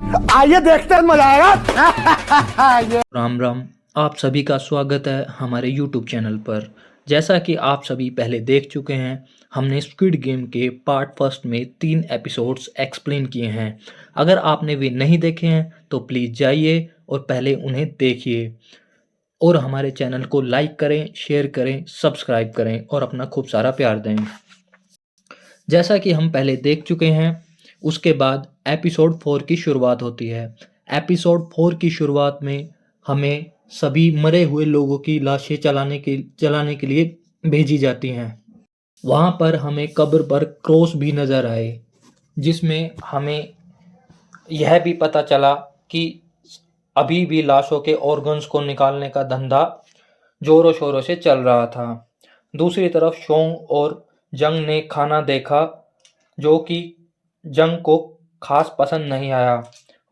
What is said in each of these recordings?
आइए देखते हैं, मजा आएगा। राम राम। आप सभी का स्वागत है हमारे YouTube चैनल पर। जैसा कि आप सभी पहले देख चुके हैं, हमने स्क्विड गेम के पार्ट फर्स्ट में 3 एपिसोड्स एक्सप्लेन किए हैं। अगर आपने वे नहीं देखे हैं तो प्लीज़ जाइए और पहले उन्हें देखिए और हमारे चैनल को लाइक करें, शेयर करें, सब्सक्राइब करें और अपना खूब सारा प्यार दें। जैसा कि हम पहले देख चुके हैं, उसके बाद एपिसोड 4 की शुरुआत होती है। एपिसोड 4 की शुरुआत में हमें सभी मरे हुए लोगों की लाशें जलाने के लिए भेजी जाती हैं। वहाँ पर हमें कब्र पर क्रॉस भी नज़र आए, जिसमें हमें यह भी पता चला कि अभी भी लाशों के ऑर्गन्स को निकालने का धंधा ज़ोरों शोरों से चल रहा था। दूसरी तरफ शोंग और जंग ने खाना देखा, जो कि जंग को खास पसंद नहीं आया।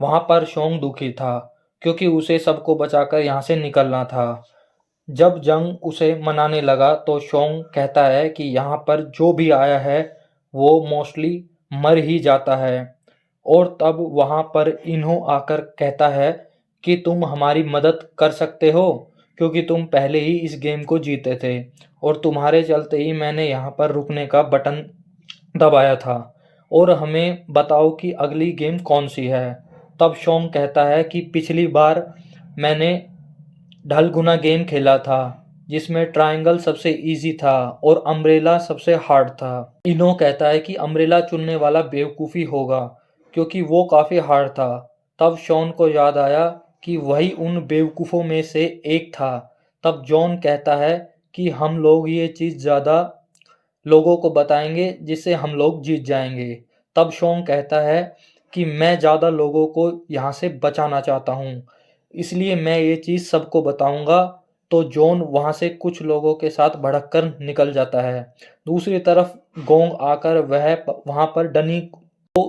वहाँ पर शोंग दुखी था क्योंकि उसे सबको बचाकर यहाँ से निकलना था। जब जंग उसे मनाने लगा तो शोंग कहता है कि यहाँ पर जो भी आया है वो मोस्टली मर ही जाता है। और तब वहाँ पर इन्हों आकर कहता है कि तुम हमारी मदद कर सकते हो क्योंकि तुम पहले ही इस गेम को जीते थे और तुम्हारे चलते ही मैंने यहाँ पर रुकने का बटन दबाया था, और हमें बताओ कि अगली गेम कौन सी है। तब शोंग कहता है कि पिछली बार मैंने ढलगुना गेम खेला था जिसमें ट्रायंगल सबसे इजी था और अम्ब्रेला सबसे हार्ड था। इनो कहता है कि अम्ब्रेला चुनने वाला बेवकूफ़ी होगा क्योंकि वो काफ़ी हार्ड था। तब शॉन को याद आया कि वही उन बेवकूफ़ों में से एक था। तब जॉन कहता है कि हम लोग ये चीज़ ज़्यादा लोगों को बताएंगे जिससे हम लोग जीत जाएंगे। तब शॉन कहता है कि मैं ज़्यादा लोगों को यहाँ से बचाना चाहता हूँ, इसलिए मैं ये चीज़ सबको बताऊंगा। तो जॉन वहाँ से कुछ लोगों के साथ भड़क कर निकल जाता है। दूसरी तरफ गोंग आकर वहाँ पर डनी को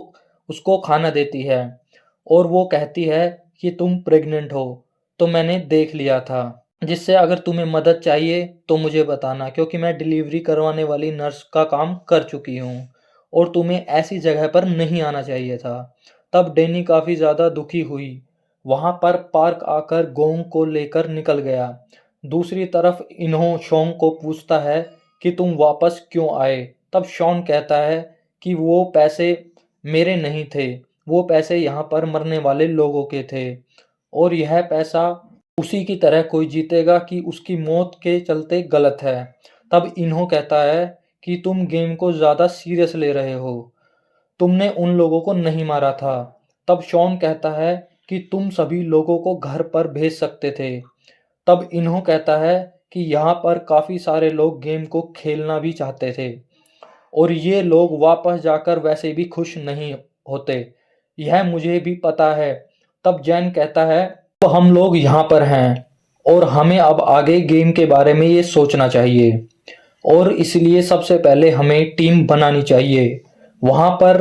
उसको खाना देती है और वो कहती है कि तुम प्रेग्नेंट हो, तो मैंने देख लिया था, जिससे अगर तुम्हें मदद चाहिए तो मुझे बताना क्योंकि मैं डिलीवरी करवाने वाली नर्स का काम कर चुकी हूँ और तुम्हें ऐसी जगह पर नहीं आना चाहिए था। तब डैनी काफ़ी ज़्यादा दुखी हुई। वहाँ पर पार्क आकर गोंग को लेकर निकल गया। दूसरी तरफ इन्हों शोंग को पूछता है कि तुम वापस क्यों आए। तब शॉन कहता है कि वो पैसे मेरे नहीं थे, वो पैसे यहाँ पर मरने वाले लोगों के थे और यह पैसा उसी की तरह कोई जीतेगा कि उसकी मौत के चलते गलत है। तब इन्हों कहता है कि तुम गेम को ज़्यादा सीरियस ले रहे हो, तुमने उन लोगों को नहीं मारा था। तब शॉन कहता है कि तुम सभी लोगों को घर पर भेज सकते थे। तब इन्हों कहता है कि यहाँ पर काफ़ी सारे लोग गेम को खेलना भी चाहते थे और ये लोग वापस जाकर वैसे भी खुश नहीं होते, यह मुझे भी पता है। तब जैन कहता है तो हम लोग यहाँ पर हैं और हमें अब आगे गेम के बारे में ये सोचना चाहिए और इसलिए सबसे पहले हमें टीम बनानी चाहिए। वहाँ पर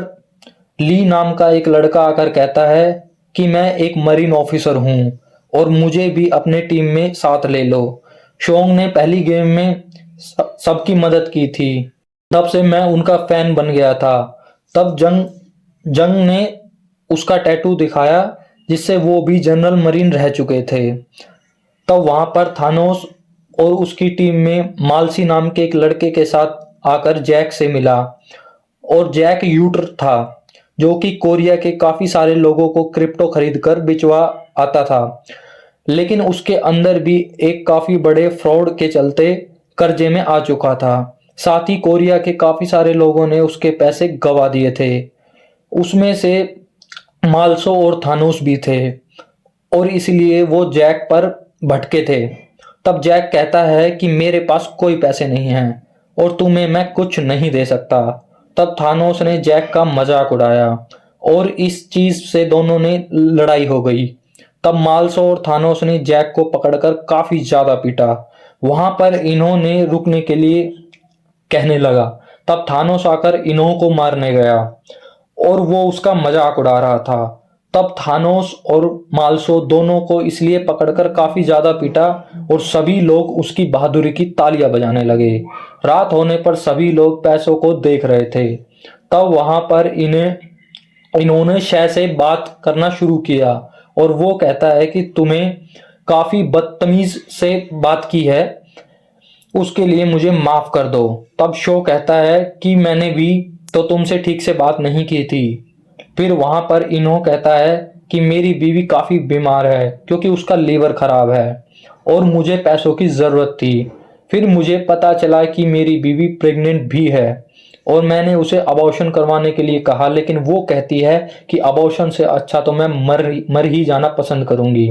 ली नाम का एक लड़का आकर कहता है कि मैं एक मरीन ऑफिसर हूँ और मुझे भी अपने टीम में साथ ले लो। शोंग ने पहली गेम में सबकी मदद की थी, तब से मैं उनका फैन बन गया था। तब जंग जंग ने उसका टैटू दिखाया जिससे वो भी जनरल मरीन रह चुके थे। तब वहां पर थानोस और उसकी टीम में मालसी नाम के एक लड़के के साथ आकर जैक से मिला और जैक यूटर था जो कि कोरिया के काफी सारे लोगों को क्रिप्टो खरीद कर बिचवा आता था, लेकिन उसके अंदर भी एक काफी बड़े फ्रॉड के चलते कर्जे में आ चुका था। साथ ही कोरिया के काफी सारे लोगों ने उसके पैसे गवा दिए थे, उसमें से माल्सो और थानोस भी थे और इसलिए वो जैक पर भटके थे। तब जैक कहता है कि मेरे पास कोई पैसे नहीं हैं और तुम्हें मैं कुछ नहीं दे सकता। तब थानोस ने जैक का मजाक उड़ाया और इस चीज से दोनों ने लड़ाई हो गई। तब माल्सो और थानोस ने जैक को पकड़कर काफी ज्यादा पीटा। वहां पर इन्होंने रुकने के लिए कहने लगा। तब थानोस आकर इन्हों को मारने गया और वो उसका मजाक उड़ा रहा था। तब थानोस और माल्सो दोनों को इसलिए पकड़कर काफी ज्यादा पीटा और सभी लोग उसकी बहादुरी की तालियां बजाने लगे। रात होने पर सभी लोग पैसों को देख रहे थे। तब वहां पर इन्हें इन्होंने शय से बात करना शुरू किया और वो कहता है कि तुम्हें काफी बदतमीज से बात की है, उसके लिए मुझे माफ कर दो। तब शो कहता है कि मैंने भी तो तुमसे ठीक से बात नहीं की थी। फिर वहां पर इन्हो कहता है कि मेरी बीवी काफी बीमार है क्योंकि उसका लीवर खराब है और मुझे पैसों की जरूरत थी। फिर मुझे पता चला कि मेरी बीवी प्रेग्नेंट भी है और मैंने उसे अबॉर्शन करवाने के लिए कहा, लेकिन वो कहती है कि अबॉर्शन से अच्छा तो मैं मर ही जाना पसंद करूंगी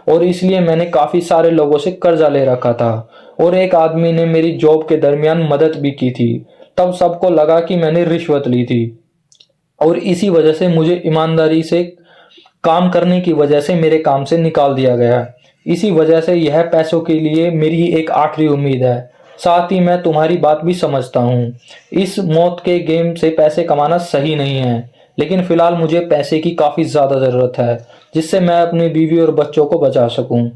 और इसलिए मैंने काफ़ी सारे लोगों से कर्जा ले रखा था और एक आदमी ने मेरी जॉब के दरमियान मदद भी की थी। तब सबको लगा कि मैंने रिश्वत ली थी और इसी वजह से मुझे ईमानदारी से काम करने की वजह से मेरे काम से निकाल दिया गया। इसी वजह से यह पैसों के लिए मेरी एक आखिरी उम्मीद है। साथ ही मैं तुम्हारी बात भी समझता हूँ, इस मौत के गेम से पैसे कमाना सही नहीं है, लेकिन फिलहाल मुझे पैसे की काफ़ी ज़्यादा ज़रूरत है जिससे मैं अपनी बीवी और बच्चों को बचा सकूं।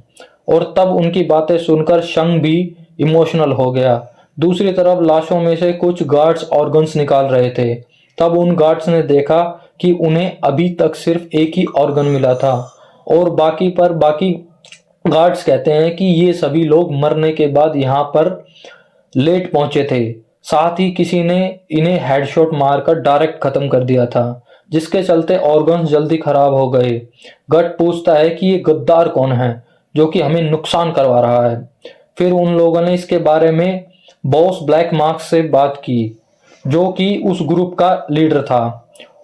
और तब उनकी बातें सुनकर शंग भी इमोशनल हो गया। दूसरी तरफ लाशों में से कुछ गार्ड्स ऑर्गन्स निकाल रहे थे। तब उन गार्ड्स ने देखा कि उन्हें अभी तक सिर्फ एक ही ऑर्गन मिला था और बाकी गार्ड्स कहते हैं कि ये सभी लोग मरने के बाद यहाँ पर लेट पहुंचे थे। साथ ही किसी ने इन्हें हेडशॉट मारकर डायरेक्ट खत्म कर दिया था, जिसके चलते ऑर्गन्स जल्दी खराब हो गए। गट पूछता है कि ये गद्दार कौन है जो कि हमें नुकसान करवा रहा है। फिर उन लोगों ने इसके बारे में बॉस ब्लैक मार्क्स से बात की जो कि उस ग्रुप का लीडर था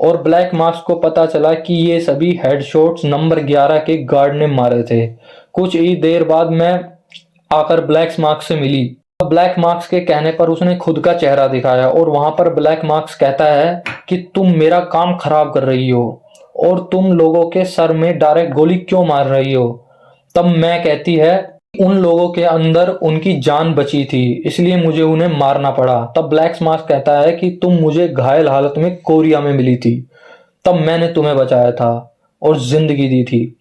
और ब्लैक मार्क्स को पता चला कि ये सभी हेडशॉट्स नंबर 11 के गार्ड ने मारे थे। कुछ ही देर बाद मैं आकर ब्लैक मार्क्स से मिली। ब्लैक मार्क्स के कहने पर उसने खुद का चेहरा दिखाया और वहां पर ब्लैक मार्क्स कहता है कि तुम मेरा काम खराब कर रही हो और तुम लोगों के सर में डायरेक्ट गोली क्यों मार रही हो। तब मैं कहती है उन लोगों के अंदर उनकी जान बची थी इसलिए मुझे उन्हें मारना पड़ा। तब ब्लैक मार्क्स कहता है कि तुम मुझे घायल हालत में कोरिया में मिली थी, तब मैंने तुम्हें बचाया था और जिंदगी दी थी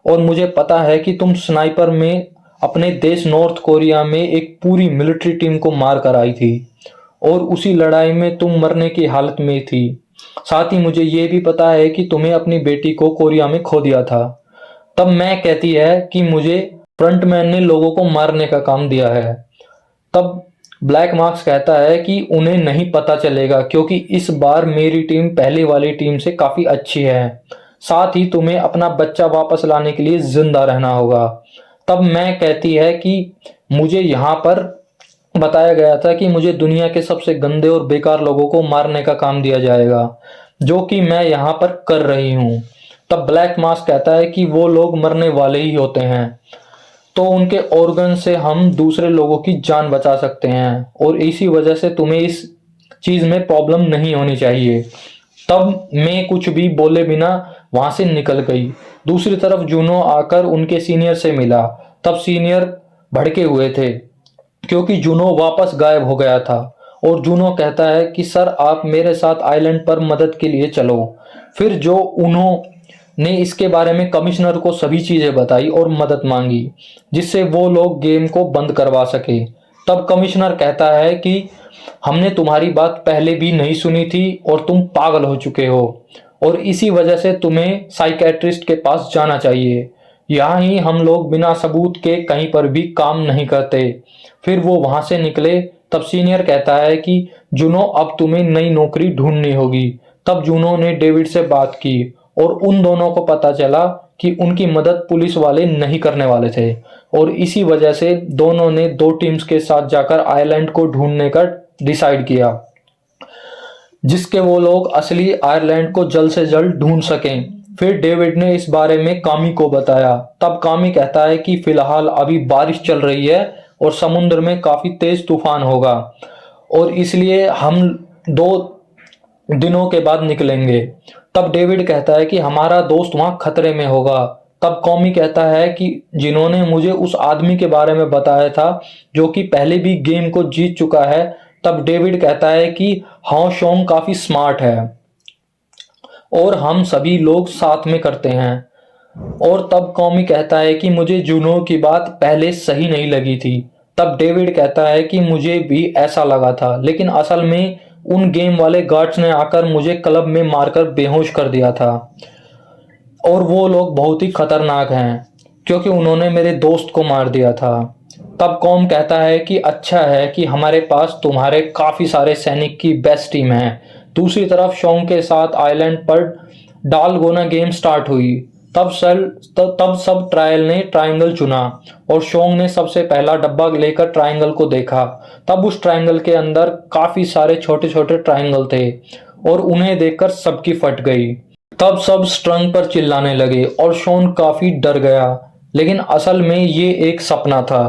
और मुझे पता है कि तुम स्नाइपर में अपने देश नॉर्थ कोरिया में एक पूरी मिलिट्री टीम को मार कर आई थी और उसी लड़ाई में तुम मरने की हालत में थी। साथ ही मुझे ये भी पता है कि तुम्हें अपनी बेटी को कोरिया में खो दिया था। तब मैं कहती है कि मुझे फ्रंटमैन ने लोगों को मारने का काम दिया है। तब ब्लैक मार्क्स कहता है कि उन्हें नहीं पता चलेगा क्योंकि इस बार मेरी टीम पहले वाली टीम से काफ़ी अच्छी है। साथ ही तुम्हें अपना बच्चा वापस लाने के लिए जिंदा रहना होगा। तब मैं कहती है कि मुझे यहाँ पर बताया गया था कि मुझे दुनिया के सबसे गंदे और बेकार लोगों को मारने का काम दिया जाएगा जो कि मैं यहाँ पर कर रही हूँ। तब ब्लैक मास्क कहता है कि वो लोग मरने वाले ही होते हैं तो उनके ऑर्गन से हम दूसरे लोगों की जान बचा सकते हैं और इसी वजह से तुम्हें इस चीज में प्रॉब्लम नहीं होनी चाहिए। तब मैं कुछ भी बोले बिना वहां से निकल गई। दूसरी तरफ जूनो आकर उनके सीनियर से मिला। तब सीनियर भड़के हुए थे क्योंकि जूनो वापस गायब हो गया था और जूनो कहता है कि सर आप मेरे साथ आइलैंड पर मदद के लिए चलो। फिर जो उन्होंने इसके बारे में कमिश्नर को सभी चीजें बताई और मदद मांगी जिससे वो लोग गेम को बंद करवा सके। तब कमिश्नर कहता है कि हमने तुम्हारी बात पहले भी नहीं सुनी थी और तुम पागल हो चुके हो और इसी वजह से तुम्हें साइकेट्रिस्ट के पास जाना चाहिए। यहाँ ही हम लोग बिना सबूत के कहीं पर भी काम नहीं करते। फिर वो वहां से निकले। तब सीनियर कहता है कि जूनो अब तुम्हें नई नौकरी ढूंढनी होगी। तब जूनो ने डेविड से बात की और उन दोनों को पता चला कि उनकी मदद पुलिस वाले नहीं करने वाले थे और इसी वजह से दोनों ने दो टीम्स के साथ जाकर आयरलैंड को ढूंढने का डिसाइड किया जिसके वो लोग असली आयरलैंड को जल्द से जल्द ढूंढ सकें। फिर डेविड ने इस बारे में कामी को बताया। तब कामी कहता है कि फिलहाल अभी बारिश चल रही है और समुद्र में काफी तेज तूफान होगा और इसलिए हम 2 दिनों के बाद निकलेंगे। तब डेविड कहता है कि हमारा दोस्त वहां खतरे में होगा। तब कॉमी कहता है कि जिन्होंने मुझे उस आदमी के बारे में बताया था जो कि पहले भी गेम को जीत चुका है। तब डेविड कहता है कि हाँ शोंग काफी स्मार्ट है और हम सभी लोग साथ में करते हैं। और तब कॉमी कहता है कि मुझे जूनो की बात पहले सही नहीं लगी थी। तब डेविड कहता है कि मुझे भी ऐसा लगा था लेकिन असल में उन गेम वाले गार्ड्स ने आकर मुझे क्लब में मारकर बेहोश कर दिया था और वो लोग बहुत ही खतरनाक हैं क्योंकि उन्होंने मेरे दोस्त को मार दिया था। तब कॉम कहता है कि अच्छा है कि हमारे पास तुम्हारे काफ़ी सारे सैनिक की बेस्ट टीम है। दूसरी तरफ शोंग के साथ आइलैंड पर डालगोना गेम स्टार्ट हुई। तब सब ट्रायल ने ट्रायंगल चुना और शोंग ने सबसे पहला डब्बा लेकर ट्रायंगल को देखा। तब उस ट्रायंगल के अंदर काफ़ी सारे छोटे छोटे ट्रायंगल थे और उन्हें देखकर सबकी फट गई। तब सब स्ट्रंग पर चिल्लाने लगे और शोन काफी डर गया, लेकिन असल में ये एक सपना था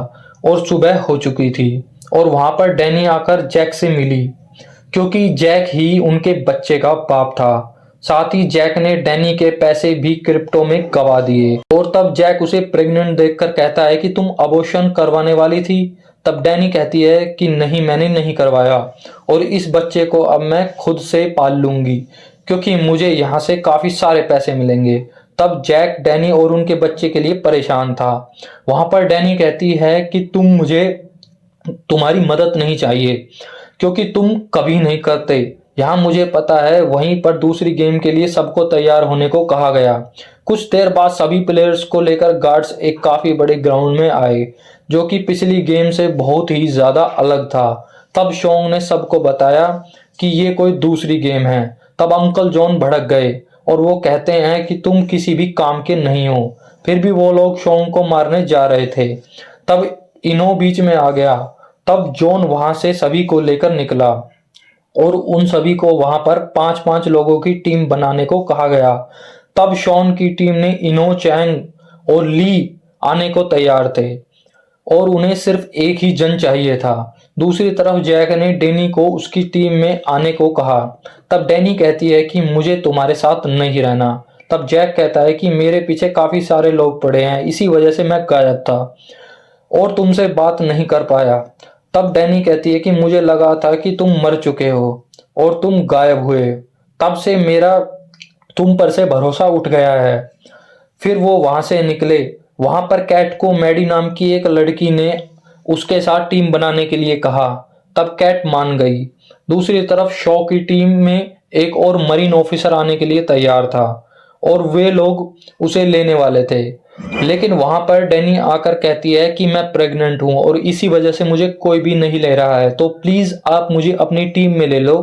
और सुबह हो चुकी थी और वहां पर डैनी आकर जैक से मिली क्योंकि जैक ही उनके बच्चे का बाप था। साथ ही जैक ने डैनी के पैसे भी क्रिप्टो में गवा दिए और तब जैक उसे प्रेग्नेंट देखकर कहता है कि तुम अबॉर्शन करवाने वाली थी। तब डैनी कहती है कि नहीं, मैंने नहीं करवाया और इस बच्चे को अब मैं खुद से पाल लूंगी क्योंकि मुझे यहाँ से काफी सारे पैसे मिलेंगे। तब जैक डैनी और उनके बच्चे के लिए परेशान था। वहां पर डैनी कहती है कि मुझे तुम्हारी मदद नहीं चाहिए क्योंकि तुम कभी नहीं करते। यहाँ मुझे पता है। वहीं पर दूसरी गेम के लिए सबको तैयार होने को कहा गया। कुछ देर बाद सभी प्लेयर्स को लेकर गार्ड्स एक काफी बड़े ग्राउंड में आए जो कि पिछली गेम से बहुत ही ज्यादा अलग था। तब शोंग ने सबको बताया कि ये कोई दूसरी गेम है। तब अंकल जॉन भड़क गए और वो कहते हैं कि तुम किसी भी काम के नहीं हो। फिर भी वो लोग शोंग को मारने जा रहे थे। तब इनो बीच में आ गया। तब जॉन वहां से सभी को लेकर निकला और उन सभी को वहां पर 5-5 लोगों की टीम बनाने को कहा गया। तब शॉन की टीम ने इनो, चैंग और ली आने को तैयार थे और उन्हें सिर्फ एक ही जन चाहिए था। दूसरी तरफ जैक ने डैनी को उसकी टीम में आने को कहा। तब डैनी कहती है कि मुझे तुम्हारे साथ नहीं रहना। तब जैक कहता है कि मेरे पीछे काफी सारे लोग पड़े हैं, इसी वजह से मैं गायब था और तुमसे बात नहीं कर पाया। तब डैनी कहती है कि मुझे लगा था कि तुम मर चुके हो और तुम गायब हुए, तब से मेरा तुम पर से भरोसा उठ गया है। फिर वो वहां से निकले। वहां पर कैट को मैडी नाम की एक लड़की ने उसके साथ टीम बनाने के लिए कहा। तब कैट मान गई। दूसरी तरफ शॉ की टीम में एक और मरीन ऑफिसर आने के लिए तैयार था और वे लोग उसे लेने वाले थे, लेकिन वहां पर डैनी आकर कहती है कि मैं प्रेग्नेंट हूं और इसी वजह से मुझे कोई भी नहीं ले रहा है, तो प्लीज आप मुझे अपनी टीम में ले लो।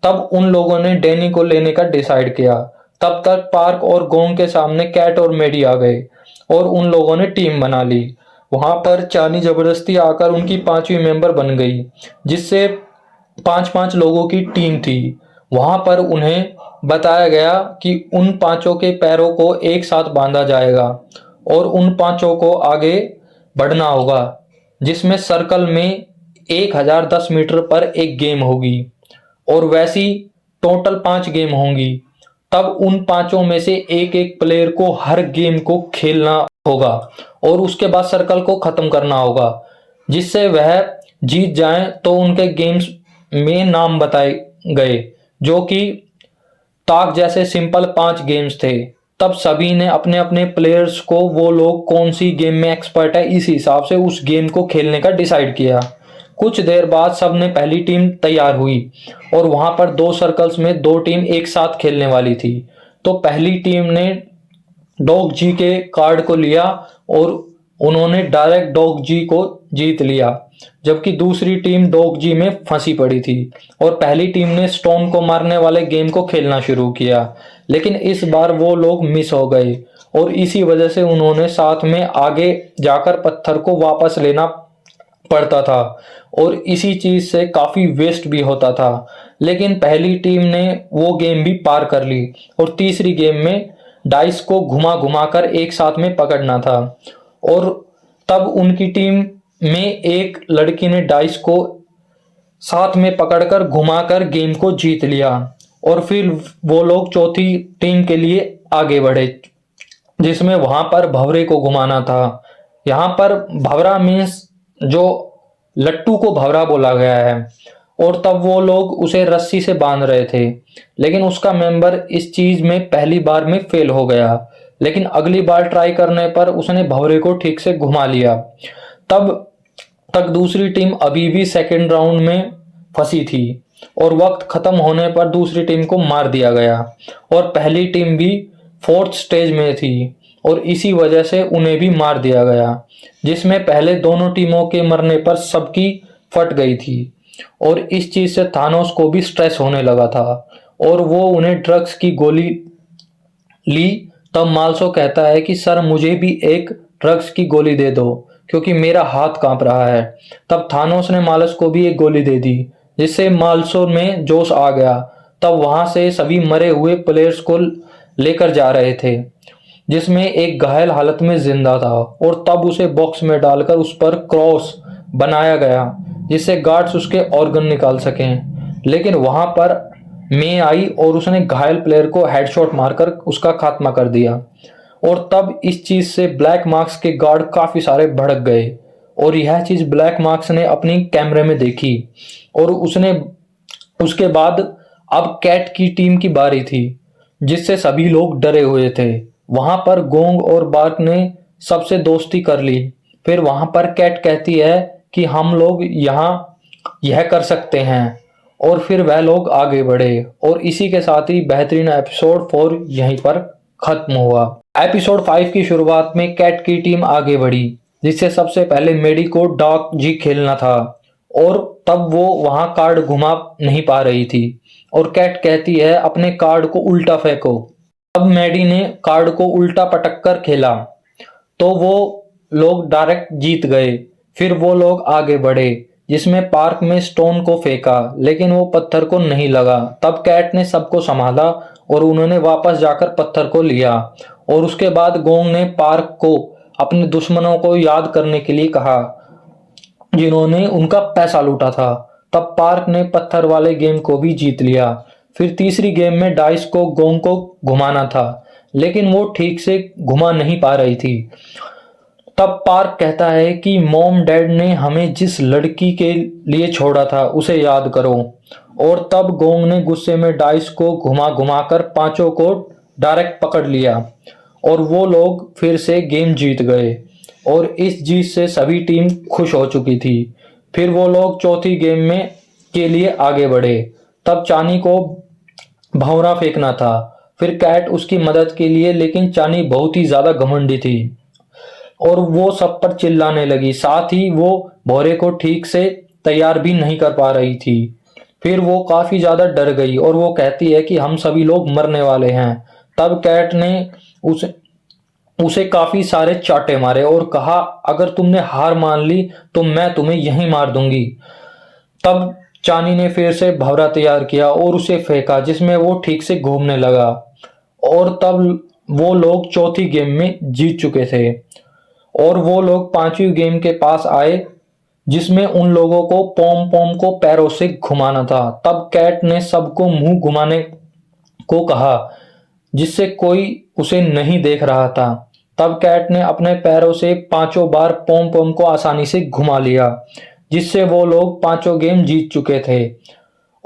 तब उन लोगों ने डैनी को लेने का डिसाइड किया। तब तक पार्क और गोंग के सामने कैट और मेडी आ गए और उन लोगों ने टीम बना ली। वहां पर चानी जबरदस्ती आकर उनकी 5वीं मेंबर बन गई, जिससे 5-5 लोगों की टीम थी। वहां पर उन्हें बताया गया कि उन 5 के पैरों को एक साथ बांधा जाएगा और उन 5 को आगे बढ़ना होगा, जिसमें सर्कल में 1010 मीटर पर एक गेम होगी और वैसी टोटल 5 गेम होंगी। तब उन 5 में से एक एक प्लेयर को हर गेम को खेलना होगा और उसके बाद सर्कल को खत्म करना होगा। जिससे वह जीत जाए तो उनके गेम्स में नाम बताए गए, जो कि ताक जैसे सिंपल 5 गेम्स थे। तब सभी ने अपने अपने प्लेयर्स को वो लोग कौन सी गेम में एक्सपर्ट है इस हिसाब से उस गेम को खेलने का डिसाइड किया। कुछ देर बाद सब ने पहली टीम तैयार हुई और वहां पर 2 सर्कल्स में 2 टीम एक साथ खेलने वाली थी। तो पहली टीम ने डॉग जी के कार्ड को लिया और उन्होंने डायरेक्ट डॉग जी को जीत लिया, जबकि दूसरी टीम डॉग जी में फंसी पड़ी थी और पहली टीम ने स्टोन को मारने वाले गेम को खेलना शुरू किया, लेकिन इस बार वो लोग मिस हो गए और इसी वजह से उन्होंने साथ में आगे जाकर पत्थर को वापस लेना पड़ता था और इसी चीज से काफी वेस्ट भी होता था। लेकिन पहली टीम ने वो गेम भी पार कर ली और तीसरी गेम में डाइस को घुमा घुमा कर एक साथ में पकड़ना था और तब उनकी टीम में एक लड़की ने डाइस को साथ में पकड़कर घुमाकर गेम को जीत लिया और फिर वो लोग चौथी टीम के लिए आगे बढ़े, जिसमें वहां पर भंवरे को घुमाना था। यहाँ पर भंवरा मीन्स जो लट्टू को भंवरा बोला गया है और तब वो लोग उसे रस्सी से बांध रहे थे, लेकिन उसका मेंबर इस चीज में पहली बार में फेल हो गया, लेकिन अगली बार ट्राई करने पर उसने भंवरे को ठीक से घुमा लिया। तब तक दूसरी टीम अभी भी सेकेंड राउंड में फंसी थी और वक्त खत्म होने पर दूसरी टीम को मार दिया गया और पहली टीम भी फोर्थ स्टेज में थी और इसी वजह से उन्हें भी मार दिया गया, जिसमें पहले दोनों टीमों के मरने पर सबकी फट गई थी। और इस चीज से थानोस को भी स्ट्रेस होने लगा था और वो उन्हें ड्रग्स की गोली ली। तब माल्सो कहता है कि सर मुझे भी एक ड्रग्स की गोली दे दो क्योंकि मेरा हाथ कांप रहा है। तब थानोस ने मालस को भी एक गोली दे दी जिससे माल्सो में जोश आ गया। तब वहां से सभी मरे हुए प्लेयर्स को लेकर जा रहे थे जिसमें एक घायल हालत में जिंदा था और तब उसे बॉक्स में डालकर उस पर क्रॉस बनाया गया जिससे गार्ड्स उसके ऑर्गन निकाल सकें। लेकिन वहां पर मे आई और उसने घायल प्लेयर को हेडशॉट मारकर उसका खात्मा कर दिया। और तब इस चीज से ब्लैक मार्क्स के गार्ड काफी सारे भड़क गए और यह चीज ब्लैक मार्क्स ने अपनी कैमरे में देखी और उसके बाद अब कैट की टीम की बारी थी जिससे सभी लोग डरे हुए थे। वहां पर गोंग और बार्क ने सबसे दोस्ती कर ली। फिर वहां पर कैट कहती है कि हम लोग यहाँ यह कर सकते हैं और फिर वह लोग आगे बढ़े और इसी के साथ ही बेहतरीन एपिसोड 4 यहीं पर खत्म हुआ। एपिसोड 5 की शुरुआत में कैट की टीम आगे बढ़ी जिससे सबसे पहले मेडी को डॉग जी खेलना था और तब वो वहां कार्ड घुमा नहीं पा रही थी और कैट कहती है अपने कार्ड को उल्टा फेंको। तब मैडी ने कार्ड को उल्टा पटक कर खेला तो वो लोग डायरेक्ट जीत गए। फिर वो लोग आगे बढ़े जिसमें पार्क में स्टोन को फेंका लेकिन वो पत्थर को नहीं लगा। तब कैट ने सबको संभाला और उन्होंने वापस जाकर पत्थर को लिया और उसके बाद गोंग ने पार्क को अपने दुश्मनों को याद करने के लिए कहा जिन्होंने उनका पैसा लूटा था। तब पार्क ने पत्थर वाले गेम को भी जीत लिया। फिर तीसरी गेम में डाइस को गोंग को घुमाना था लेकिन वो ठीक से घुमा नहीं पा रही थी। तब पार्क कहता है कि मॉम डैड ने हमें जिस लड़की के लिए छोड़ा था उसे याद करो। और तब गोंग ने गुस्से में डाइस को घुमा घुमा कर पांचों को डायरेक्ट पकड़ लिया और वो लोग फिर से गेम जीत गए और इस जीत से सभी टीम खुश हो चुकी थी। फिर वो लोग चौथी गेम में के लिए आगे बढ़े। तब चानी को भंवरा फेंकना था। फिर कैट उसकी मदद के लिए लेकिन चानी बहुत ही ज्यादा घमंडी थी और वो सब पर चिल्लाने लगी। साथ ही वो भौरे को ठीक से तैयार भी नहीं कर पा रही थी। फिर वो काफी ज्यादा डर गई और वो कहती है कि हम सभी लोग मरने वाले हैं। तब कैट ने उसे काफी सारे चाटे मारे और कहा अगर तुमने हार मान ली तो मैं तुम्हें यहीं मार दूंगी। तब चानी ने फिर से भंवरा तैयार किया और उसे फेंका जिसमें वो ठीक से घूमने लगा और तब वो लोग चौथी गेम में जीत चुके थे और वो लोग पांचवी गेम के पास आए जिसमें उन लोगों को पॉम पॉम को पैरों से घुमाना था। तब कैट ने सबको मुंह घुमाने को कहा जिससे कोई उसे नहीं देख रहा था। तब कैट ने अपने पैरों से पांचों बार पॉम पॉम को आसानी से घुमा लिया जिससे वो लोग पांचों गेम जीत चुके थे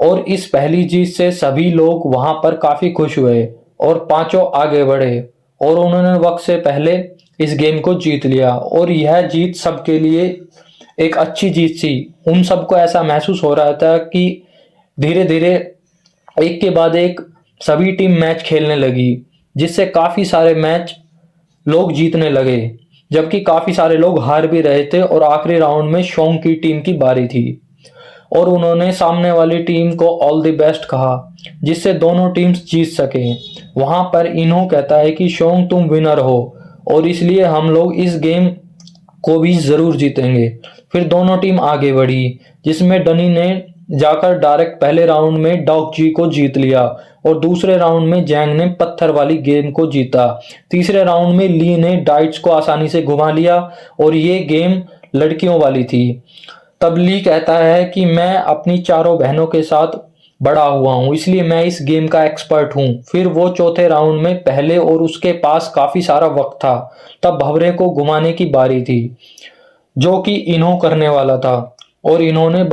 और इस पहली जीत से सभी लोग वहां पर काफी खुश हुए और पांचों आगे बढ़े और उन्होंने वक्त से पहले इस गेम को जीत लिया और यह जीत सबके लिए एक अच्छी जीत थी। उन सबको ऐसा महसूस हो रहा था कि धीरे धीरे एक के बाद एक सभी टीम मैच खेलने लगी जिससे काफी सारे मैच लोग जीतने लगे जबकि काफी सारे लोग हार भी रहे थे और आखिरी राउंड में शोंग की टीम की बारी थी और उन्होंने सामने वाली टीम को ऑल द बेस्ट कहा जिससे दोनों टीम्स जीत सके। वहां पर इन्हो कहता है कि शोंग तुम विनर हो और इसलिए हम लोग इस गेम को भी जरूर जीतेंगे। फिर दोनों टीम आगे बढ़ी जिसमें डनी ने जाकर डायरेक्ट पहले राउंड में डॉग जी को जीत लिया और दूसरे राउंड में जैंग ने पत्थर वाली गेम को जीता। तीसरे राउंड में ली ने डाइट्स को आसानी से घुमा लिया और ये गेम लड़कियों वाली थी। तब ली कहता है कि मैं अपनी चारों बहनों के साथ बड़ा हुआ हूं इसलिए मैं इस गेम का एक्सपर्ट हूं। फिर वो चौथे राउंड में पहले और उसके पास काफी सारा वक्त था। तब भंवरे को घुमाने की बारी थी जो कि इन्हों करने वाला था और इन्होंने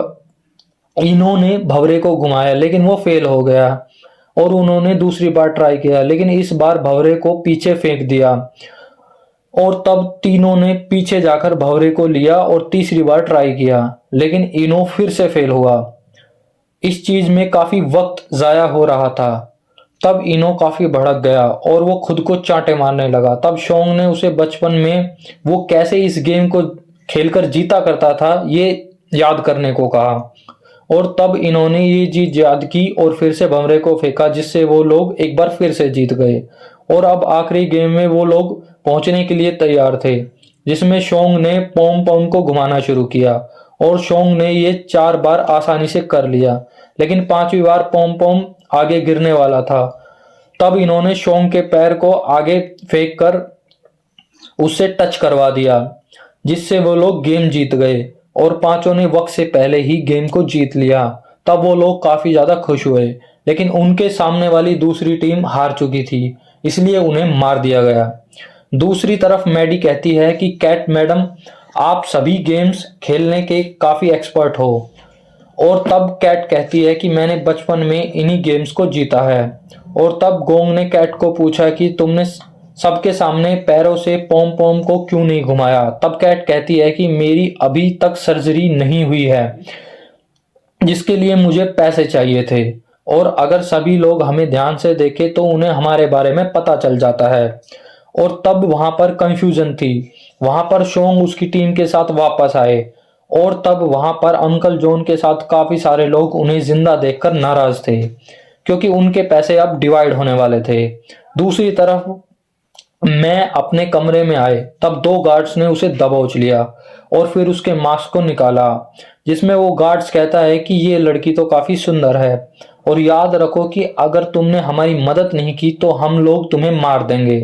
भंवरे को घुमाया लेकिन वो फेल हो गया और उन्होंने दूसरी बार ट्राई किया लेकिन इस बार भंवरे को पीछे फेंक दिया और तब तीनों ने पीछे जाकर भंवरे को लिया और तीसरी बार ट्राई किया लेकिन इनो फिर से फेल हुआ। इस चीज में काफी वक्त जाया हो रहा था। तब इनो काफी भड़क गया और वो खुद को चांटे मारने लगा। तब शोंग ने उसे बचपन में वो कैसे इस गेम को खेलकर जीता करता था ये याद करने को कहा, और तब इन्होंने ये जीत याद की और फिर से भंवरे को फेंका, जिससे वो लोग एक बार फिर से जीत गए। और अब आखिरी गेम में वो लोग पहुंचने के लिए तैयार थे, जिसमें शोंग ने पॉम पॉम को घुमाना शुरू किया और शोंग ने ये 4 बार आसानी से कर लिया, लेकिन 5वीं बार पॉम पॉम आगे गिरने वाला था। तब इन्होंने शोंग के पैर को आगे फेंक कर उससे टच करवा दिया, जिससे वो लोग गेम जीत गए और पांचों ने वक्त से पहले ही गेम को जीत लिया। तब वो लोग काफी ज्यादा खुश हुए, लेकिन उनके सामने वाली दूसरी टीम हार चुकी थी, इसलिए उन्हें मार दिया गया। दूसरी तरफ मैडी कहती है कि कैट मैडम, आप सभी गेम्स खेलने के काफी एक्सपर्ट हो। और तब कैट कहती है कि मैंने बचपन में इन्हीं गेम्स को जीता है। और तब गोंग ने कैट को पूछा कि तुमने सबके सामने पैरों से पॉम पॉम को क्यों नहीं घुमाया। तब कैट कहती है कि मेरी अभी तक सर्जरी नहीं हुई है, जिसके लिए मुझे पैसे चाहिए थे, और अगर सभी लोग हमें ध्यान से देखें तो उन्हें हमारे बारे में पता चल जाता है। और तब वहां पर कंफ्यूजन थी। वहां पर शोंग उसकी टीम के साथ वापस आए, और तब वहां पर अंकल जॉन के साथ काफी सारे लोग उन्हें जिंदा देखकर नाराज थे, क्योंकि उनके पैसे अब डिवाइड होने वाले थे। दूसरी तरफ मैं अपने कमरे में आए, तब 2 गार्ड्स ने उसे दबोच लिया और फिर उसके मास्क को निकाला, जिसमें वो गार्ड्स कहता है कि ये लड़की तो काफी सुंदर है, और याद रखो कि अगर तुमने हमारी मदद नहीं की तो हम लोग तुम्हें मार देंगे।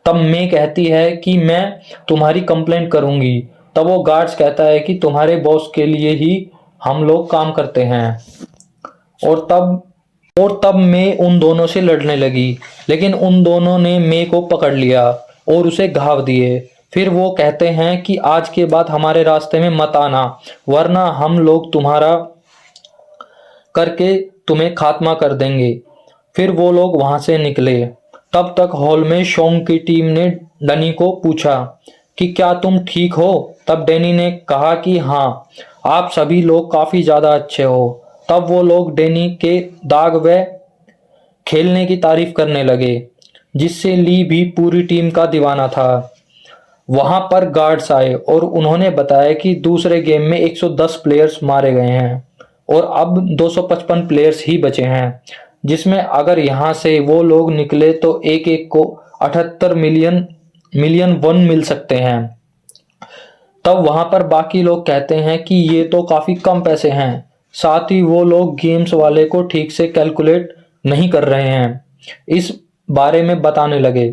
तब मैं कहती है कि मैं तुम्हारी कंप्लेंट करूंगी। तब वो गार्ड्स कहता है कि तुम्हारे बॉस के लिए ही हम लोग काम करते हैं। और तब मैं उन दोनों से लड़ने लगी, लेकिन उन दोनों ने मे को पकड़ लिया और उसे घाव दिए। फिर वो कहते हैं कि आज के बाद हमारे रास्ते में मत आना, वरना हम लोग तुम्हारा करके तुम्हें खात्मा कर देंगे। फिर वो लोग वहां से निकले। तब तक हॉल में शोंग की टीम ने डनी को पूछा कि क्या तुम ठीक हो। तब डैनी ने कहा कि हाँ, आप सभी लोग काफी ज्यादा अच्छे हो। तब वो लोग डैनी के दाग व खेलने की तारीफ करने लगे, जिससे ली भी पूरी टीम का दीवाना था। वहां पर गार्ड्स आए और उन्होंने बताया कि दूसरे गेम में 110 प्लेयर्स मारे गए हैं और अब 255 प्लेयर्स ही बचे हैं, जिसमें अगर यहां से वो लोग निकले तो एक एक को 78 मिलियन वन मिल सकते हैं। तब वहां पर बाकी लोग कहते हैं कि ये तो काफी कम पैसे हैं, साथ ही वो लोग गेम्स वाले को ठीक से कैलकुलेट नहीं कर रहे हैं, इस बारे में बताने लगे।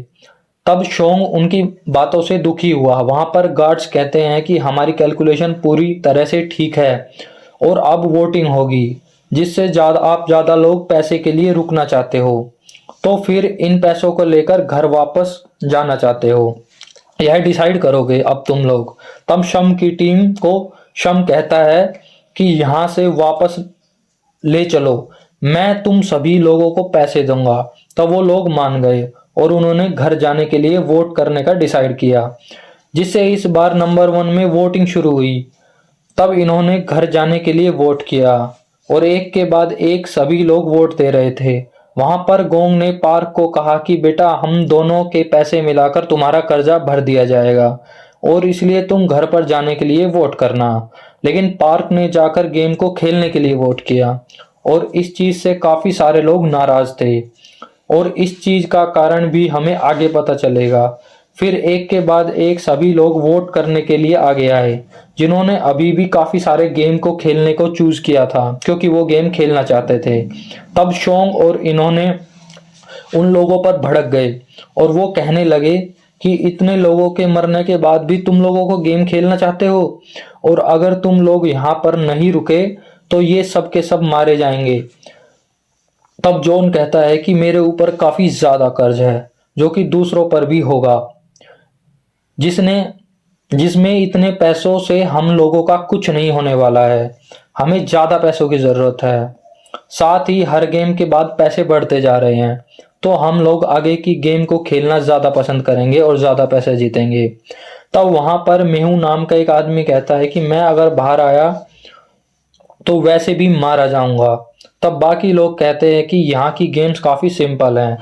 तब शोंग उनकी बातों से दुखी हुआ। वहां पर गार्ड्स कहते हैं कि हमारी कैलकुलेशन पूरी तरह से ठीक है और अब वोटिंग होगी, जिससे आप ज्यादा लोग पैसे के लिए रुकना चाहते हो, तो फिर इन पैसों को लेकर घर वापस जाना चाहते हो, यह डिसाइड करोगे अब तुम लोग। तब शम की टीम को शम कहता है कि यहां से वापस ले चलो, मैं तुम सभी लोगों को पैसे दूंगा। तब वो लोग मान गए और उन्होंने घर जाने के लिए वोट करने का डिसाइड किया, जिससे इस बार नंबर 1 में वोटिंग शुरू हुई। तब इन्होंने घर जाने के लिए वोट किया और एक के बाद एक सभी लोग वोट दे रहे थे। वहां पर गोंग ने पार्क को कहा कि बेटा, हम दोनों के पैसे मिलाकर तुम्हारा कर्जा भर दिया जाएगा और इसलिए तुम घर पर जाने के लिए वोट करना। लेकिन पार्क ने जाकर गेम को खेलने के लिए वोट किया और इस चीज से काफी सारे लोग नाराज थे और इस चीज का कारण भी हमें आगे पता चलेगा। फिर एक के बाद एक सभी लोग वोट करने के लिए आगे आए, जिन्होंने अभी भी काफी सारे गेम को खेलने को चूज किया था क्योंकि वो गेम खेलना चाहते थे। तब शोंग और इन्होंने उन लोगों पर भड़क गए और वो कहने लगे कि इतने लोगों के मरने के बाद भी तुम लोगों को गेम खेलना चाहते हो, और अगर तुम लोग यहाँ पर नहीं रुके तो ये सब के सब मारे जाएंगे। तब जॉन कहता है कि मेरे ऊपर काफी ज्यादा कर्ज है, जो कि दूसरों पर भी होगा, जिसमें इतने पैसों से हम लोगों का कुछ नहीं होने वाला है। हमें ज्यादा पैसों की जरूरत है। साथ ही हर गेम के बाद पैसे बढ़ते जा रहे हैं, तो हम लोग आगे की गेम को खेलना ज्यादा पसंद करेंगे और ज्यादा पैसे जीतेंगे। तब वहां पर मेहू नाम का एक आदमी कहता है कि मैं अगर बाहर आया तो वैसे भी मारा जाऊंगा। तब बाकी लोग कहते हैं कि यहाँ की गेम्स काफ़ी सिंपल हैं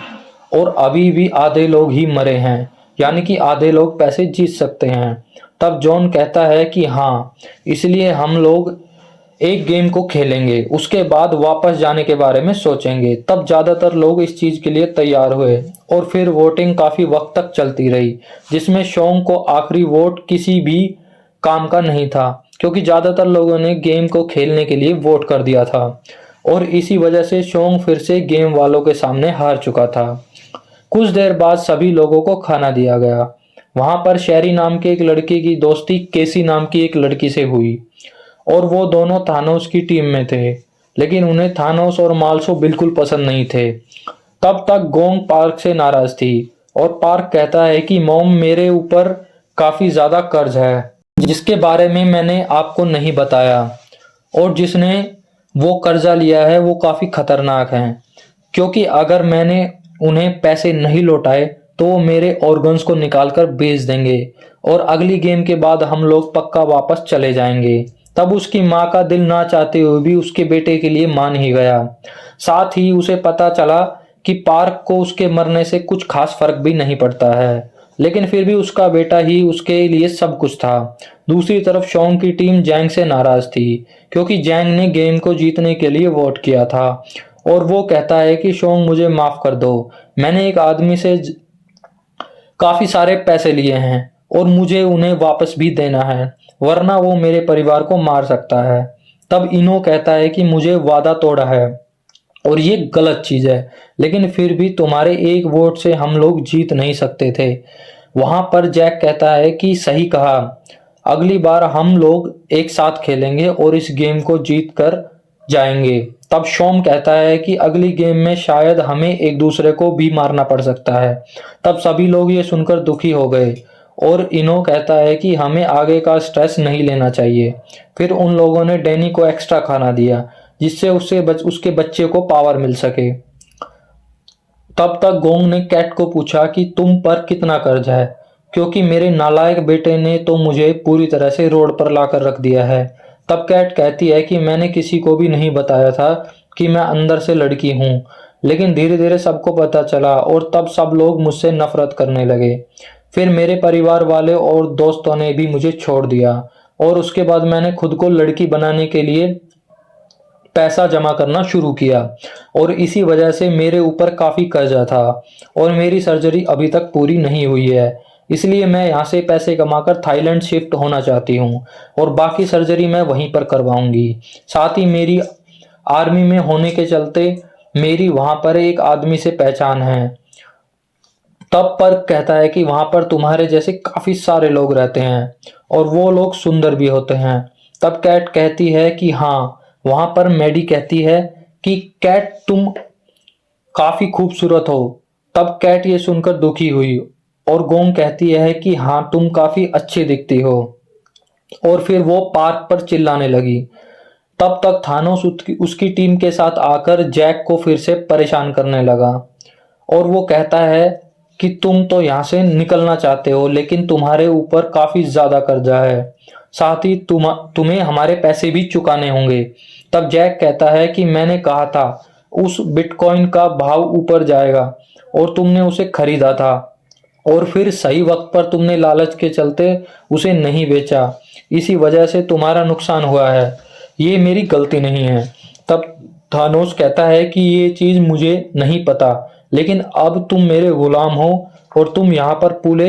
और अभी भी आधे लोग ही मरे हैं, यानी कि आधे लोग पैसे जीत सकते हैं। तब जॉन कहता है कि हाँ, इसलिए हम लोग एक गेम को खेलेंगे, उसके बाद वापस जाने के बारे में सोचेंगे। तब ज़्यादातर लोग इस चीज़ के लिए तैयार हुए और फिर वोटिंग काफ़ी वक्त तक चलती रही, जिसमें शोंग को आखिरी वोट किसी भी काम का नहीं था, क्योंकि ज़्यादातर लोगों ने गेम को खेलने के लिए वोट कर दिया था और इसी वजह से शोंग फिर से गेम वालों के सामने हार चुका था। कुछ देर बाद सभी लोगों को खाना दिया गया। वहां पर शेरी नाम के एक लड़के की दोस्ती केसी नाम की एक लड़की से हुई और वो दोनों थानोस की टीम में थे, लेकिन उन्हें थानोस और माल्सो बिल्कुल पसंद नहीं थे। तब तक गोंग पार्क से नाराज थी और पार्क कहता है कि मॉम, मेरे ऊपर काफी ज्यादा कर्ज है जिसके बारे में मैंने आपको नहीं बताया, और जिसने वो कर्जा लिया है वो काफी खतरनाक है, क्योंकि अगर मैंने उन्हें पैसे नहीं लौटाए तो वो मेरे ऑर्गन्स को निकालकर बेच देंगे और अगली गेम के बाद हम लोग पक्का वापस चले जाएंगे। तब उसकी माँ का दिल ना चाहते हुए भी उसके बेटे के लिए मान ही गया। साथ ही उसे पता चला कि पार्क को उसके मरने से कुछ खास फर्क भी नहीं पड़ता है, लेकिन फिर भी उसका बेटा ही उसके लिए सब कुछ था। दूसरी तरफ शोंग की टीम जैंग से नाराज थी, क्योंकि जैंग ने गेम को जीतने के लिए वोट किया था और वो कहता है कि शोंग, मुझे माफ कर दो, मैंने एक आदमी से काफी सारे पैसे लिए हैं और मुझे उन्हें वापस भी देना है, वरना वो मेरे परिवार को मार सकता है। तब इनो कहता है कि मुझे वादा तोड़ा है और ये गलत चीज है, लेकिन फिर भी तुम्हारे एक वोट से हम लोग जीत नहीं सकते थे। वहां पर जैक कहता है कि सही कहा, अगली बार हम लोग एक साथ खेलेंगे और इस गेम को जीत कर जाएंगे। तब शोम कहता है कि अगली गेम में शायद हमें एक दूसरे को भी मारना पड़ सकता है। तब सभी लोग ये सुनकर दुखी हो गए और इनो कहता है कि हमें आगे का स्ट्रेस नहीं लेना चाहिए। फिर उन लोगों ने डैनी को एक्स्ट्रा खाना दिया जिससे उसके बच्चे को पावर मिल सके। तब तक गोंग ने कैट को पूछा कि तुम पर कितना कर्ज है, क्योंकि मेरे नालायक बेटे ने तो मुझे पूरी तरह से रोड पर लाकर रख दिया है। तब कैट कहती है कि मैंने किसी को भी नहीं बताया था कि मैं अंदर से लड़की हूँ, लेकिन धीरे धीरे सबको पता चला और तब सब लोग मुझसे नफरत करने लगे। फिर मेरे परिवार वाले और दोस्तों ने भी मुझे छोड़ दिया और उसके बाद मैंने खुद को लड़की बनाने के लिए पैसा जमा करना शुरू किया और इसी वजह से मेरे ऊपर काफी कर्जा था और मेरी सर्जरी अभी तक पूरी नहीं हुई है। इसलिए मैं यहाँ से पैसे कमाकर थाईलैंड शिफ्ट होना चाहती हूँ और बाकी सर्जरी मैं वहीं पर करवाऊंगी। साथ ही मेरी आर्मी में होने के चलते मेरी वहां पर एक आदमी से पहचान है। तब पर कहता है कि वहां पर तुम्हारे जैसे काफी सारे लोग रहते हैं और वो लोग सुंदर भी होते हैं। तब कैट कहती है कि हाँ। वहां पर मैडी कहती है कि कैट, तुम काफी खूबसूरत हो। तब कैट ये सुनकर दुखी हुई और गोंग कहती है कि हाँ, तुम काफी अच्छी दिखती हो, और फिर वो पार्क पर चिल्लाने लगी। तब तक थानोस उसकी टीम के साथ आकर जैक को फिर से परेशान करने लगा और वो कहता है कि तुम तो यहाँ से निकलना चाहते हो, लेकिन तुम्हारे ऊपर काफी ज्यादा कर्जा है, साथ ही तुम्हें हमारे पैसे भी चुकाने होंगे। तब जैक कहता है कि मैंने कहा था उस बिटकॉइन का भाव ऊपर जाएगा और तुमने उसे खरीदा था और फिर सही वक्त पर तुमने लालच के चलते उसे नहीं बेचा, इसी वजह से तुम्हारा नुकसान हुआ है, ये मेरी गलती नहीं है। तब थानोस कहता है कि ये चीज मुझे नहीं पता, लेकिन अब तुम मेरे गुलाम हो और तुम यहाँ पर पूरे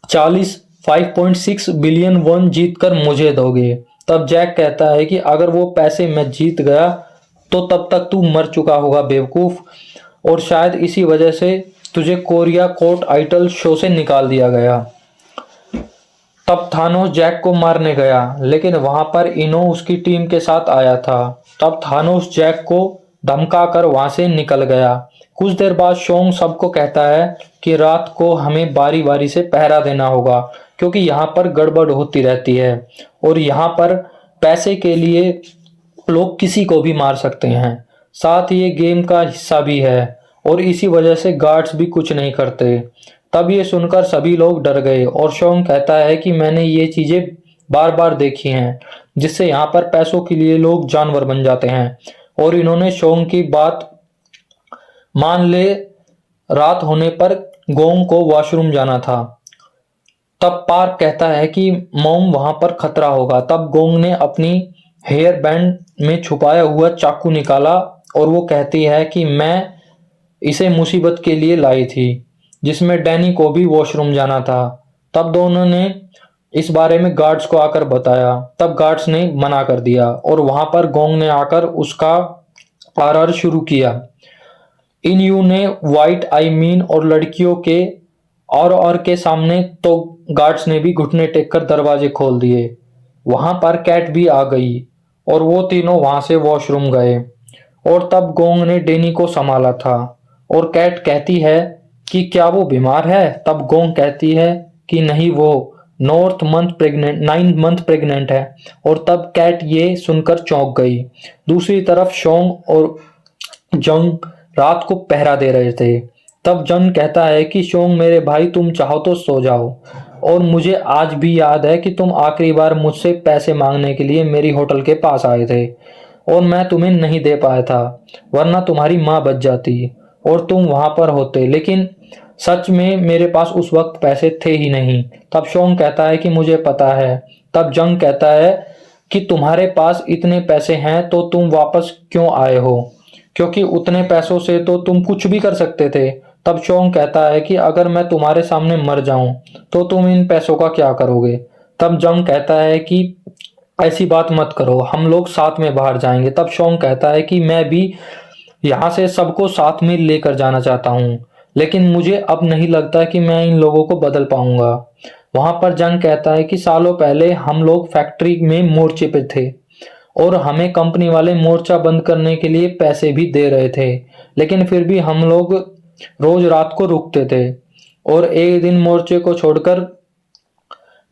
5.6 बिलियन वॉन जीत कर मुझे दोगे। तब जैक कहता है कि अगर वो पैसे मैं जीत गया तो तब तक तू मर चुका होगा बेवकूफ, और शायद इसी वजह से तुझे कोरिया कोर्ट आइडल शो से निकाल दिया गया। तब थानोस जैक को मारने गया, लेकिन वहां पर इनो उसकी टीम के साथ आया था। तब थानोस जैक को धमकाकर वहां से निकल गया। कुछ देर बाद शोंग सबको कहता है कि रात को हमें बारी बारी से पहरा देना होगा, क्योंकि यहाँ पर गड़बड़ होती रहती है और यहाँ पर पैसे के लिए लोग किसी को भी मार सकते हैं। साथ ही ये गेम का हिस्सा भी है और इसी वजह से गार्ड्स भी कुछ नहीं करते। तब ये सुनकर सभी लोग डर गए और शोंग कहता है कि मैंने ये चीजें बार बार देखी हैं, जिससे यहाँ पर पैसों के लिए लोग जानवर बन जाते हैं और इन्होंने शोंग की बात मान ले। रात होने पर गोंग को वॉशरूम जाना था। तब पार्क कहता है कि मॉम वहां पर खतरा होगा। तब गोंग ने अपनी हेयर बैंड में छुपाया हुआ चाकू निकाला और वो कहती है कि मैं इसे मुसीबत के लिए लाई थी, जिसमें डैनी को भी वॉशरूम जाना था। तब दोनों ने इस बारे में गार्ड्स को आकर बताया। तब गार्ड्स ने मना कर दिया और वहां पर गोंग ने आकर उसका आरआर शुरू किया। इन यू ने वाइट आई मीन और लड़कियों के और के सामने तो गार्ड्स ने भी घुटने टेक कर दरवाजे खोल दिए। वहां पर कैट भी आ गई और वो तीनों वहां से वॉशरूम गए। और तब गोंग ने डेनी को संभाला था और कैट कहती है कि क्या वो बीमार है। तब गोंग कहती है कि नहीं, वो 9 मंथ प्रेग्नेंट है। और तब कैट ये सुनकर चौंक गई। दूसरी तरफ शोंग और जंग रात को पहरा दे रहे थे। तब जंग कहता है कि शोंग मेरे भाई, तुम चाहो तो सो जाओ, और मुझे आज भी याद है कि तुम आखिरी बार मुझसे पैसे मांगने के लिए मेरी होटल के पास आए थे और मैं तुम्हें नहीं दे पाया था, वरना तुम्हारी माँ बच जाती और तुम वहां पर होते, लेकिन सच में मेरे पास उस वक्त पैसे थे ही नहीं। तब शोंग कहता है कि मुझे पता है। तब जंग कहता है कि तुम्हारे पास इतने पैसे हैं तो तुम वापस क्यों आए हो, क्योंकि उतने पैसों से तो तुम कुछ भी कर सकते थे। तब शोंग कहता है कि अगर मैं तुम्हारे सामने मर जाऊं तो तुम इन पैसों का क्या करोगे। तब जंग कहता है कि ऐसी बात मत करो, हम लोग साथ में बाहर जाएंगे। तब शोंग कहता है कि मैं भी यहाँ से सबको साथ में लेकर जाना चाहता हूँ, लेकिन मुझे अब नहीं लगता कि मैं इन लोगों को बदल पाऊंगा। वहां पर जंग कहता है कि सालों पहले हम लोग फैक्ट्री में मोर्चे पे थे और हमें कंपनी वाले मोर्चा बंद करने के लिए पैसे भी दे रहे थे, लेकिन फिर भी हम लोग रोज रात को रुकते थे। और एक दिन मोर्चे को छोड़कर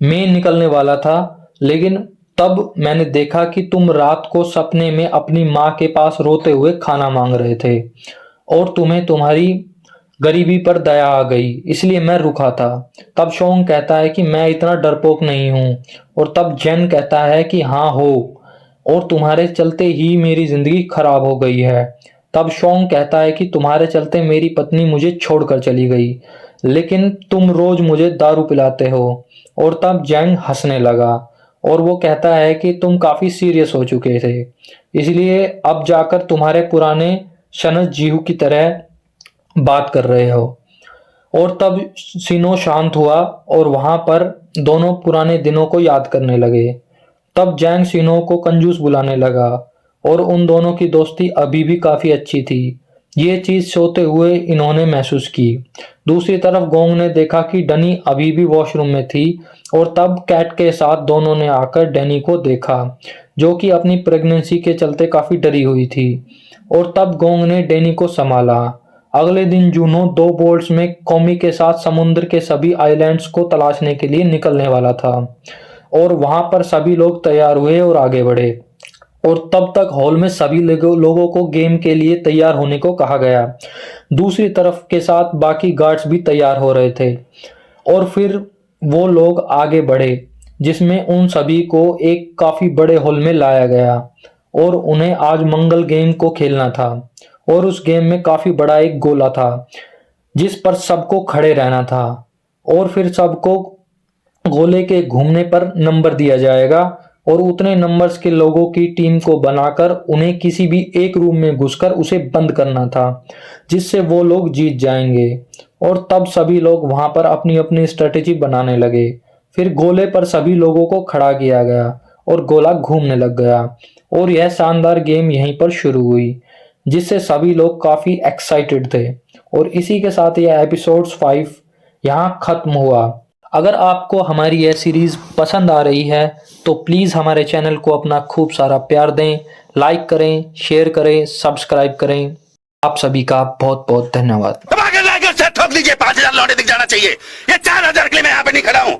मैं निकलने वाला था, लेकिन तब मैंने देखा कि तुम रात को सपने में अपनी माँ के पास रोते हुए खाना मांग रहे थे और तुम्हें तुम्हारी गरीबी पर दया आ गई, इसलिए मैं रुका था। तब शोंग कहता है कि मैं इतना डरपोक नहीं हूँ। और तब जैन कहता है कि हाँ हो, और तुम्हारे चलते ही मेरी जिंदगी खराब हो गई है। तब शोंग कहता है कि तुम्हारे चलते मेरी पत्नी मुझे छोड़कर चली गई, लेकिन तुम रोज मुझे दारू पिलाते हो। और तब जैंग हंसने लगा और वो कहता है कि तुम काफी सीरियस हो चुके थे, इसलिए अब जाकर तुम्हारे पुराने शनज जीहू की तरह बात कर रहे हो। और तब सिनो शांत हुआ और वहां पर दोनों पुराने दिनों को याद करने लगे। तब जैंग सिनो को कंजूस बुलाने लगा और उन दोनों की दोस्ती अभी भी काफी अच्छी थी। ये चीज सोते हुए इन्होंने महसूस की। दूसरी तरफ गोंग ने देखा कि डनी अभी भी वॉशरूम में थी और तब कैट के साथ दोनों ने आकर डैनी को देखा, जो कि अपनी प्रेगनेंसी के चलते काफी डरी हुई थी। और तब गोंग ने डैनी को संभाला। अगले दिन जूनो 2 बोट्स में कॉमी के साथ समुद्र के सभी आइलैंड्स को तलाशने के लिए निकलने वाला था और वहां पर सभी लोग तैयार हुए और आगे बढ़े। और तब तक हॉल में सभी लोगों को गेम के लिए तैयार होने को कहा गया। दूसरी तरफ के साथ बाकी गार्ड्स भी तैयार हो रहे थे और फिर वो लोग आगे बढ़े, जिसमें उन सभी को एक काफी बड़े हॉल में लाया गया और उन्हें आज मंगल गेम को खेलना था। और उस गेम में काफी बड़ा एक गोला था जिस पर सबको खड़े रहना था और फिर सबको गोले के घूमने पर नंबर दिया जाएगा और उतने नंबर्स के लोगों की टीम को बनाकर उन्हें किसी भी एक रूम में घुसकर उसे बंद करना था, जिससे वो लोग जीत जाएंगे। और तब सभी लोग वहां पर अपनी अपनी स्ट्रेटेजी बनाने लगे। फिर गोले पर सभी लोगों को खड़ा किया गया और गोला घूमने लग गया और यह शानदार गेम यहीं पर शुरू हुई, जिससे सभी लोग काफी एक्साइटेड थे। और इसी के साथ यह एपिसोड 5 यहाँ खत्म हुआ। अगर आपको हमारी यह सीरीज पसंद आ रही है तो प्लीज़ हमारे चैनल को अपना खूब सारा प्यार दें, लाइक करें, शेयर करें, सब्सक्राइब करें। आप सभी का बहुत बहुत धन्यवाद। ठोक लीजिए, 5,000 लौटे दिख जाना चाहिए। ये 4,000 के लिए मैं यहाँ पे नहीं खड़ा हूँ।